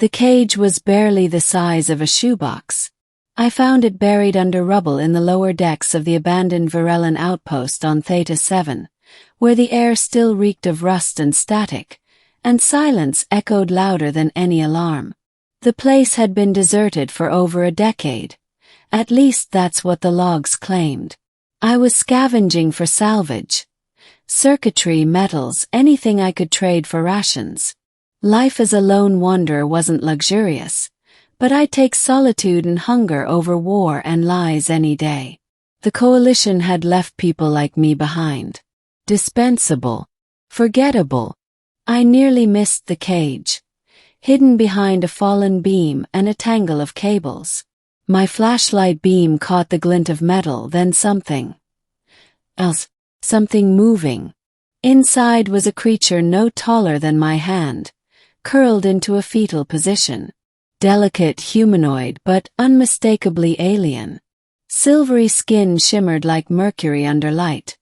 The cage was barely the size of a shoebox. I found it buried under rubble in the lower decks of the abandoned Varellan outpost on Theta 7, where the air still reeked of rust and static, and silence echoed louder than any alarm. The place had been deserted for over a decade. At least that's what the logs claimed. I was scavenging for salvage. Circuitry, metals, anything I could trade for rations. Life as a lone wanderer wasn't luxurious, but I'd take solitude and hunger over war and lies any day. The coalition had left people like me behind. Dispensable. Forgettable. I nearly missed the cage, hidden behind a fallen beam and a tangle of cables. My flashlight beam caught the glint of metal, then something else. Something moving. Inside was a creature no taller than my hand, curled into a fetal position. Delicate humanoid but unmistakably alien. Silvery skin shimmered like mercury under light.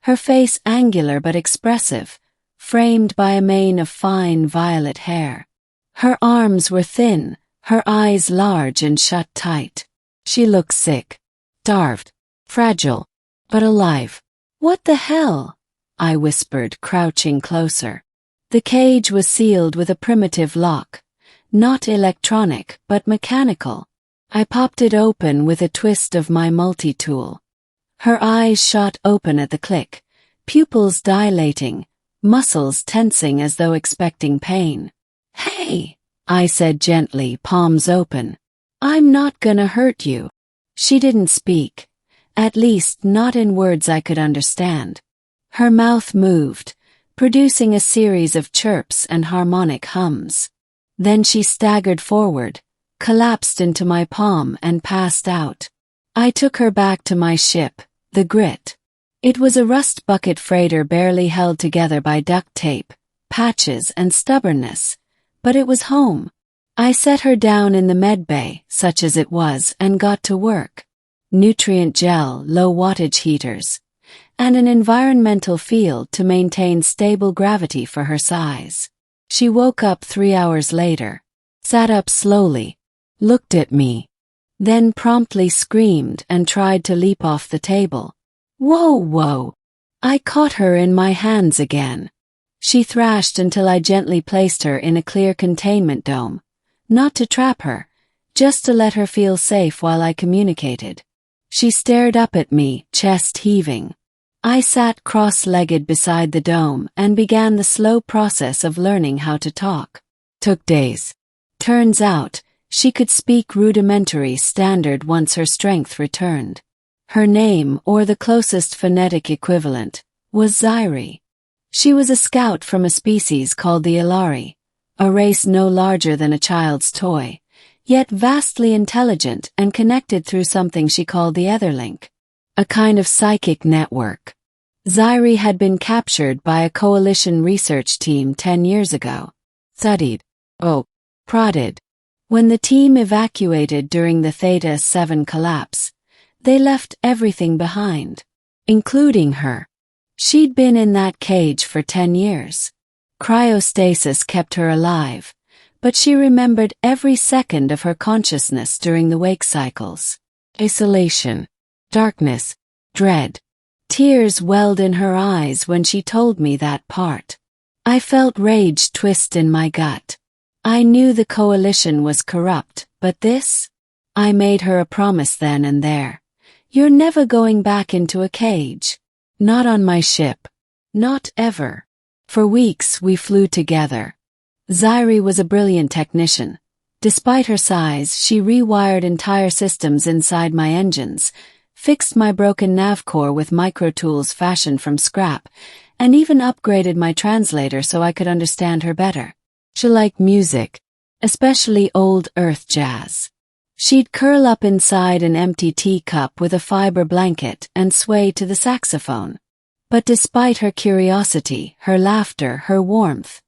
Her face angular but expressive, framed by a mane of fine violet hair. Her arms were thin, her eyes large and shut tight. She looked sick, starved, fragile, but alive. "What the hell?" I whispered, crouching closer. The cage was sealed with a primitive lock, not electronic but mechanical. I popped it open with a twist of my multi-tool. Her eyes shot open at the click, pupils dilating, muscles tensing as though expecting pain. "Hey," I said gently, palms open. "I'm not gonna hurt you." She didn't speak. At least not in words I could understand. Her mouth moved, producing a series of chirps and harmonic hums. Then she staggered forward, collapsed into my palm and passed out. I took her back to my ship, the Grit. It was a rust bucket freighter barely held together by duct tape, patches and stubbornness, but it was home. I set her down in the medbay, such as it was, and got to work. Nutrient gel, low wattage heaters, and an environmental field to maintain stable gravity for her size. She woke up 3 hours later, sat up slowly, looked at me, then promptly screamed and tried to leap off the table. Whoa! I caught her in my hands again. She thrashed until I gently placed her in a clear containment dome, not to trap her, just to let her feel safe while I communicated. She stared up at me, chest heaving. I sat cross-legged beside the dome and began the slow process of learning how to talk. Took days. Turns out, she could speak rudimentary standard once her strength returned. Her name, or the closest phonetic equivalent, was Zairi. She was a scout from a species called the Ilari, a race no larger than a child's toy, yet vastly intelligent and connected through something she called the Etherlink, a kind of psychic network. Zairi had been captured by a coalition research team 10 years ago. Prodded. When the team evacuated during the Theta 7 collapse, they left everything behind, including her. She'd been in that cage for 10 years. Cryostasis kept her alive, but she remembered every second of her consciousness during the wake cycles. Isolation, darkness, dread. Tears welled in her eyes when she told me that part. I felt rage twist in my gut. I knew the coalition was corrupt, but this? I made her a promise then and there. You're never going back into a cage. Not on my ship. Not ever. For weeks we flew together. Zairi was a brilliant technician. Despite her size, she rewired entire systems inside my engines, fixed my broken nav core with microtools fashioned from scrap, and even upgraded my translator so I could understand her better. She liked music, especially old earth jazz. She'd curl up inside an empty teacup with a fiber blanket and sway to the saxophone. But despite her curiosity, her laughter, her warmth,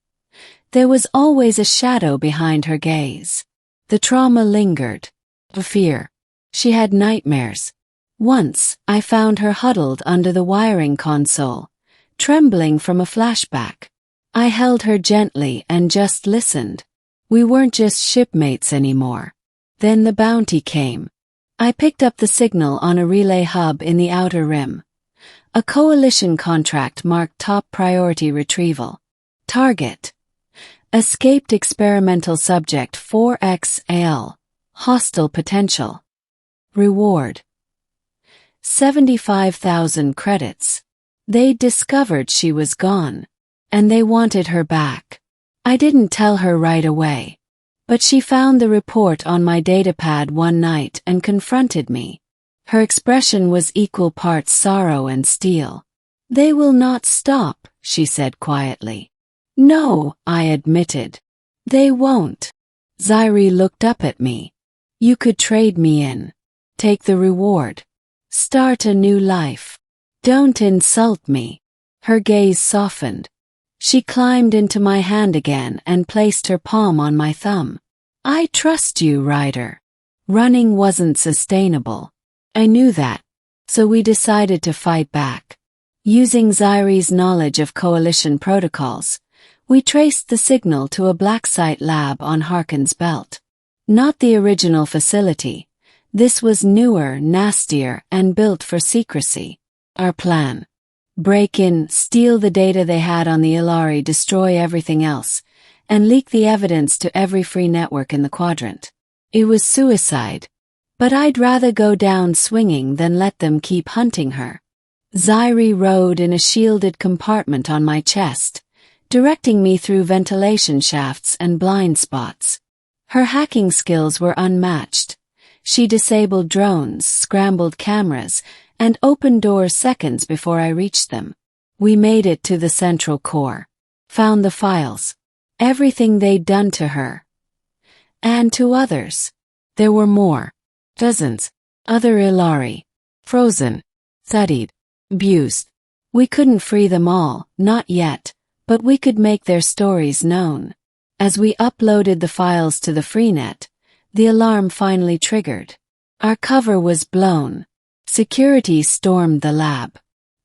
there was always a shadow behind her gaze. The trauma lingered. The fear. She had nightmares. Once, I found her huddled under the wiring console, trembling from a flashback. I held her gently and just listened. We weren't just shipmates anymore. Then the bounty came. I picked up the signal on a relay hub in the Outer Rim. A coalition contract marked top priority retrieval. Target: escaped experimental subject 4XAL. Hostile potential. Reward: 75,000 credits. They'd discovered she was gone, and they wanted her back. I didn't tell her right away, but she found the report on my datapad one night and confronted me. Her expression was equal parts sorrow and steel. "They will not stop," she said quietly. "No," I admitted. "They won't." Zairi looked up at me. "You could trade me in. Take the reward. Start a new life. Don't insult me." Her gaze softened. She climbed into my hand again and placed her palm on my thumb. "I trust you, Ryder." Running wasn't sustainable. I knew that, so we decided to fight back. Using Zairi's knowledge of coalition protocols, we traced the signal to a black site lab on Harkin's belt. Not the original facility. This was newer, nastier, and built for secrecy. Our plan: break in, steal the data they had on the Ilari, destroy everything else, and leak the evidence to every free network in the quadrant. It was suicide, but I'd rather go down swinging than let them keep hunting her. Zairi rode in a shielded compartment on my chest, directing me through ventilation shafts and blind spots. Her hacking skills were unmatched. She disabled drones, scrambled cameras, and opened doors seconds before I reached them. We made it to the central core. Found the files. Everything they'd done to her. And to others. There were more. Dozens. Other Ilari. Frozen. Studied. Abused. We couldn't free them all, not yet, but we could make their stories known. As we uploaded the files to the Freenet, the alarm finally triggered. Our cover was blown. Security stormed the lab.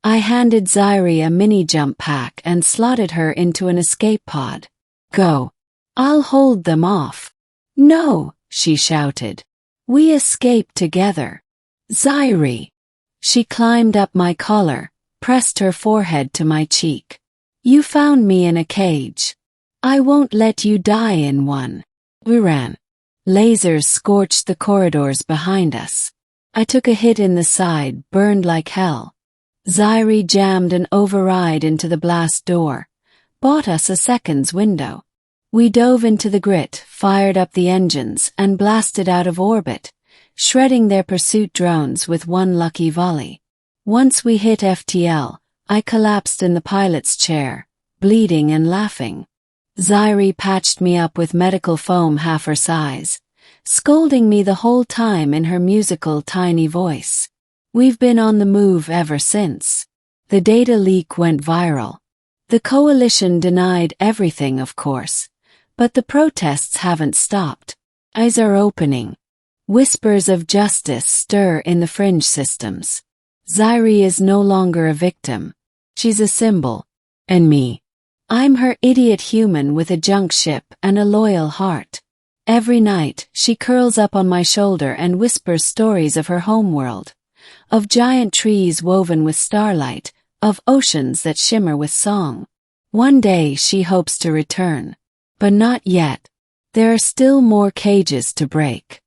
I handed Zairi a mini-jump pack and slotted her into an escape pod. "Go. I'll hold them off." "No," she shouted. "We escape together." "Zairi." She climbed up my collar, pressed her forehead to my cheek. "You found me in a cage. I won't let you die in one." We ran. Lasers scorched the corridors behind us. I took a hit in the side, burned like hell. Zairi jammed an override into the blast door, bought us a seconds window. We dove into the grit, fired up the engines, and blasted out of orbit, shredding their pursuit drones with one lucky volley. Once we hit FTL, I collapsed in the pilot's chair, bleeding and laughing. Zairi patched me up with medical foam half her size, scolding me the whole time in her musical tiny voice. We've been on the move ever since. The data leak went viral. The coalition denied everything, of course, but the protests haven't stopped. Eyes are opening. Whispers of justice stir in the fringe systems. Zairi is no longer a victim. She's a symbol. And me. I'm her idiot human with a junk ship and a loyal heart. Every night, she curls up on my shoulder and whispers stories of her homeworld, of giant trees woven with starlight, of oceans that shimmer with song. One day she hopes to return. But not yet. There are still more cages to break.